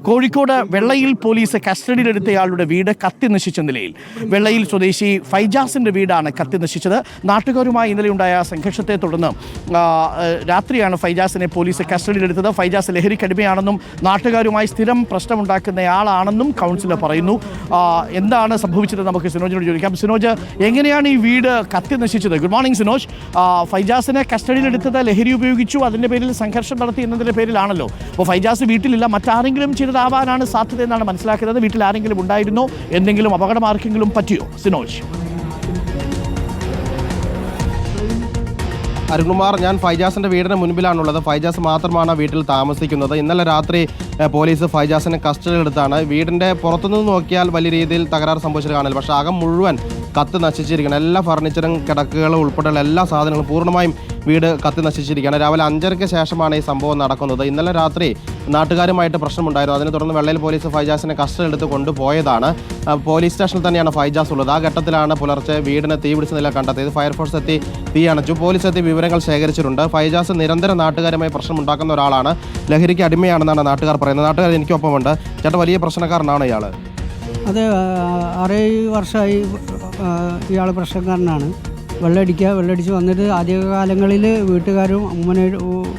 കോഴിക്കോട് വെള്ളയിൽ police കസ്റ്റഡിയിലെടുത്തയാളുടെ വീട് കത്തി നശിച്ച നിലയിൽ. വെള്ളയിൽ സ്വദേശി ഫൈജാസിന്റെ വീടാണ് കത്തി നശിച്ചത്. നാട്ടുകാരുമായി ഇന്നലെ ഉണ്ടായ സംഘർഷത്തെ തുടർന്ന് രാത്രിയാണ് ഫൈജാസിനെ പോലീസ് കസ്റ്റഡിയിലെടുത്തത്. ഫൈജാസ് ലഹരിക്കടിമയാണെന്നും നാട്ടുകാരുമായി സ്ഥിരം പ്രശ്നമുണ്ടാക്കുന്നയാളാണെന്നും കൗൺസിലർ പറയുന്നു. എന്താണ് സംഭവിച്ചത് നമുക്ക് സിനോജിനോട് ചോദിക്കാം. സിനോജ്, എങ്ങനെയാണ് ഈ വീട് കത്തി നശിച്ചത്? Good morning Sinoj. ഫൈജാസിനെ കസ്റ്റഡിയിലെടുത്തത് ലഹരി ഉപയോഗിച്ചു, അതിൻ്റെ പേരിൽ സംഘർഷം നടത്തി എന്നതിൻ്റെ പേരിലാണല്ലോ. അപ്പോൾ ഫൈജാസ് വീട്ടിലില്ല, മറ്റാരെങ്കിലും ചെയ്തതാവാനാണ് സാധ്യത എന്നാണ് മനസ്സിലാക്കുന്നത്. വീട്ടിൽ ആരെങ്കിലും ഉണ്ടായിരുന്നോ? എന്തെങ്കിലും അപകടം ആർക്കെങ്കിലും പറ്റിയോ? സിനോജ്. അരുൺകുമാർ, ഞാൻ ഫൈജാസിന്റെ വീടിന് മുൻപിലാണുള്ളത്. ഫൈജാസ് മാത്രമാണ് വീട്ടിൽ താമസിക്കുന്നത്. ഇന്നലെ രാത്രി പോലീസ് ഫൈജാസിനെ കസ്റ്റഡിയിലെടുത്താണ്. വീടിന്റെ പുറത്തുനിന്ന് നോക്കിയാൽ വലിയ രീതിയിൽ തകരാറ് സംഭവിച്ചിട്ട് കാണില്ല. പക്ഷേ അകം മുഴുവൻ കത്ത് നശിച്ചിരിക്കുകയാണ്. എല്ലാ ഫർണിച്ചറും കിടക്കുകളും ഉൾപ്പെടെയുള്ള എല്ലാ സാധനങ്ങളും പൂർണ്ണമായും വീട് കത്തി നശിച്ചിരിക്കുകയാണ്. രാവിലെ 5:30 ശേഷമാണ് ഈ സംഭവം നടക്കുന്നത്. ഇന്നലെ രാത്രി നാട്ടുകാരുമായിട്ട് പ്രശ്നമുണ്ടായിരുന്നു. അതിനെ തുടർന്ന് വെള്ളയിൽ പോലീസ് ഫൈജാസിനെ കസ്റ്റഡിയിലെടുത്ത് കൊണ്ടുപോയതാണ്. പോലീസ് സ്റ്റേഷനിൽ തന്നെയാണ് ഫൈജാസ് ഉള്ളത്. ആ ഘട്ടത്തിലാണ് പുലർച്ചെ വീടിന് തീ പിടിച്ച നില കണ്ടെത്തിയത്. ഫയർഫോഴ്സ് എത്തി തീ അണച്ചു. പോലീസ് എത്തി വിവരങ്ങൾ ശേഖരിച്ചിട്ടുണ്ട്. ഫൈജാസ് നിരന്തരം നാട്ടുകാരുമായി പ്രശ്നമുണ്ടാക്കുന്ന ഒരാളാണ്. ലഹരിക്ക് അടിമയാണെന്നാണ് നാട്ടുകാർ പറയുന്നത്. നാട്ടുകാർ എനിക്കൊപ്പമുണ്ട്. ചേട്ടാ, വലിയ പ്രശ്നക്കാരനാണ് ഇയാൾ? അത് 6-7 വർഷമായി ഇയാൾ പ്രശ്നക്കാരനാണ്. വെള്ളടിച്ച് വന്നിട്ട് ആദ്യകാലങ്ങളിൽ വീട്ടുകാരും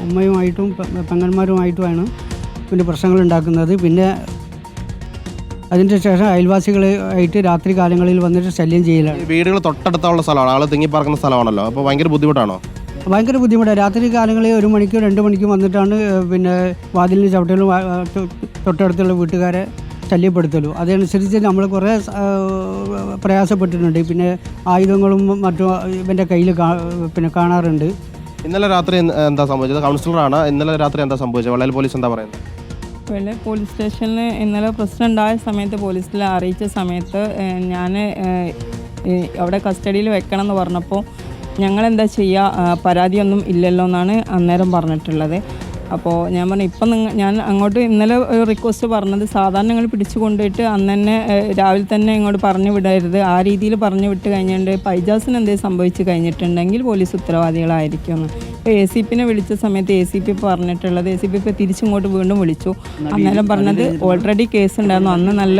ഉമ്മയുമായിട്ടും പെങ്ങന്മാരുമായിട്ടുമാണ് പിന്നെ പ്രശ്നങ്ങൾ ഉണ്ടാക്കുന്നത്. പിന്നെ അതിൻ്റെ ശേഷം അയൽവാസികളായിട്ട് രാത്രി കാലങ്ങളിൽ വന്നിട്ട് ശല്യം ചെയ്യലാണ്. വീടുകൾ തൊട്ടടുത്തുള്ള സ്ഥലമാണ്, ആൾ തിങ്ങിപ്പാർക്കുന്ന സ്ഥലമാണല്ലോ. അപ്പോൾ ഭയങ്കര ബുദ്ധിമുട്ടാണോ? ഭയങ്കര ബുദ്ധിമുട്ടാണ്. രാത്രി കാലങ്ങളിൽ 1 മണിക്കോ 2 മണിക്കോ വന്നിട്ടാണ് പിന്നെ വാതിലിന് ചവിട്ടലും തൊട്ടടുത്തുള്ള വീട്ടുകാരെ ശല്യപ്പെടുത്തലും. അതനുസരിച്ച് നമ്മൾ കുറേ പ്രയാസപ്പെട്ടിട്ടുണ്ട്. പിന്നെ ആയുധങ്ങളും മറ്റും ഇവൻ്റെ കയ്യിൽ പിന്നെ കാണാറുണ്ട്. ഇന്നലെ രാത്രി എന്താ സംഭവിച്ചത്? കൗൺസിലറാണ്. ഇന്നലെ രാത്രി എന്താ സംഭവിച്ചത്? വെള്ളയിൽ പോലീസ് എന്താ പറയുന്നത്? വെള്ളയിൽ പോലീസ് സ്റ്റേഷനിൽ ഇന്നലെ പ്രശ്നം ഉണ്ടായ സമയത്ത് പോലീസിൽ അറിയിച്ച സമയത്ത് ഞാൻ അവിടെ കസ്റ്റഡിയിൽ വെക്കണം എന്ന് പറഞ്ഞപ്പോൾ ഞങ്ങളെന്താ ചെയ്യുക, പരാതിയൊന്നും ഇല്ലല്ലോ എന്നാണ് അന്നേരം പറഞ്ഞിട്ടുള്ളത്. അപ്പോൾ ഞാൻ പറഞ്ഞു, ഇപ്പം ഞാൻ അങ്ങോട്ട് ഇന്നലെ ഒരു റിക്വസ്റ്റ് പറഞ്ഞത് സാധാരണ ഞങ്ങൾ പിടിച്ചു കൊണ്ടുപോയിട്ട് അന്ന് തന്നെ രാവിലെ തന്നെ ഇങ്ങോട്ട് പറഞ്ഞു വിടരുത്. ആ രീതിയിൽ പറഞ്ഞു വിട്ട് കഴിഞ്ഞിട്ടുണ്ട്. ഫൈജാസിന് എന്തെങ്കിലും സംഭവിച്ച് കഴിഞ്ഞിട്ടുണ്ടെങ്കിൽ പോലീസ് ഉത്തരവാദികളായിരിക്കുമെന്ന്. ഇപ്പോൾ ACP വിളിച്ച സമയത്ത് ACP പറഞ്ഞിട്ടുള്ളത്, ACP ഇപ്പോൾ തിരിച്ചിങ്ങോട്ട് വീണ്ടും വിളിച്ചു. അന്നേരം പറഞ്ഞത് ഓൾറെഡി കേസ് ഉണ്ടായിരുന്നു. അന്ന് നല്ല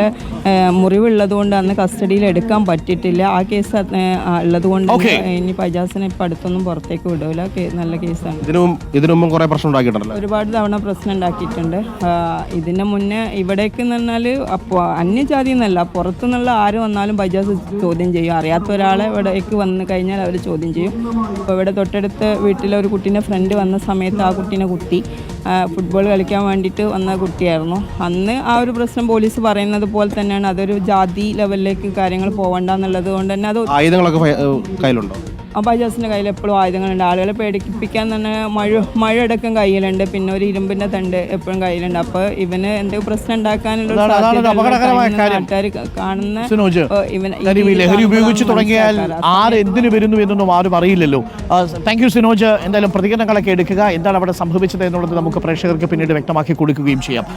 മുറിവുള്ളത് കൊണ്ട് അന്ന് കസ്റ്റഡിയിൽ എടുക്കാൻ പറ്റിയിട്ടില്ല. ആ കേസ് ഉള്ളതുകൊണ്ട് ഇനി ഫൈജാസിനെ ഇപ്പം അടുത്തൊന്നും പുറത്തേക്ക് വിടില്ല. നല്ല കേസാണ്. ഇതിനു മുമ്പ് കുറേ പ്രശ്നം ഉണ്ടാക്കിയിട്ടുണ്ടല്ലോ. ഒരുപാട് തവണ പ്രശ്നം ഉണ്ടാക്കിയിട്ടുണ്ട്. ഇതിന് മുന്നേ ഇവിടേക്ക് പറഞ്ഞാൽ അപ്പോൾ അന്യജാതി എന്നല്ല, പുറത്തുനിന്നുള്ള ആര് വന്നാലും ഫൈജാസ് ചോദ്യം ചെയ്യും. അറിയാത്ത ഒരാളെ ഇവിടേക്ക് വന്നു കഴിഞ്ഞാൽ അവർ ചോദ്യം ചെയ്യും. അപ്പോൾ ഇവിടെ തൊട്ടടുത്ത് വീട്ടിലെ ഒരു കുട്ടീൻ്റെ ഫ്രണ്ട് വന്ന സമയത്ത് ആ കുട്ടീനെ കുത്തി ഫുട്ബോൾ കളിക്കാൻ വേണ്ടിയിട്ട് വന്ന കുട്ടിയായിരുന്നു. അന്ന് ആ ഒരു പ്രശ്നം പോലീസ് പറയുന്നത് പോലെ തന്നെയാണ്. അതൊരു ജാതി ലെവലിലേക്ക് കാര്യങ്ങൾ പോകണ്ടെന്നുള്ളത് കൊണ്ട് തന്നെ അത് ആയുധങ്ങളൊക്കെ കയ്യിലുണ്ടോ? ആ ഫൈജാസിൻ്റെ കയ്യിൽ എപ്പോഴും ആയുധങ്ങളുണ്ട്. ആളുകളെ പേടിപ്പിക്കാൻ തന്നെ മഴ അടക്കം കയ്യിലുണ്ട്. പിന്നെ ഒരു ഇരുമ്പിൻ്റെ തണ്ട് എപ്പോഴും കയ്യിലുണ്ട്. അപ്പോൾ ഇവന് എന്തെങ്കിലും പ്രശ്നം ഉണ്ടാക്കാനുള്ള ആൾക്കാർ കാണുന്ന ലഹരി ഉപയോഗിച്ച് തുടങ്ങിയാൽ ആരെന്തിനു വരുന്നു എന്നൊന്നും ആരും അറിയില്ലല്ലോ. Thank you Sinoj. എന്തായാലും പ്രതികരണങ്ങളൊക്കെ എടുക്കുക. എന്താണ് അവിടെ സംഭവിച്ചത് എന്നുള്ളത് നമുക്ക് പ്രേക്ഷകർക്ക് പിന്നീട് വ്യക്തമാക്കി കൊടുക്കുകയും ചെയ്യാം.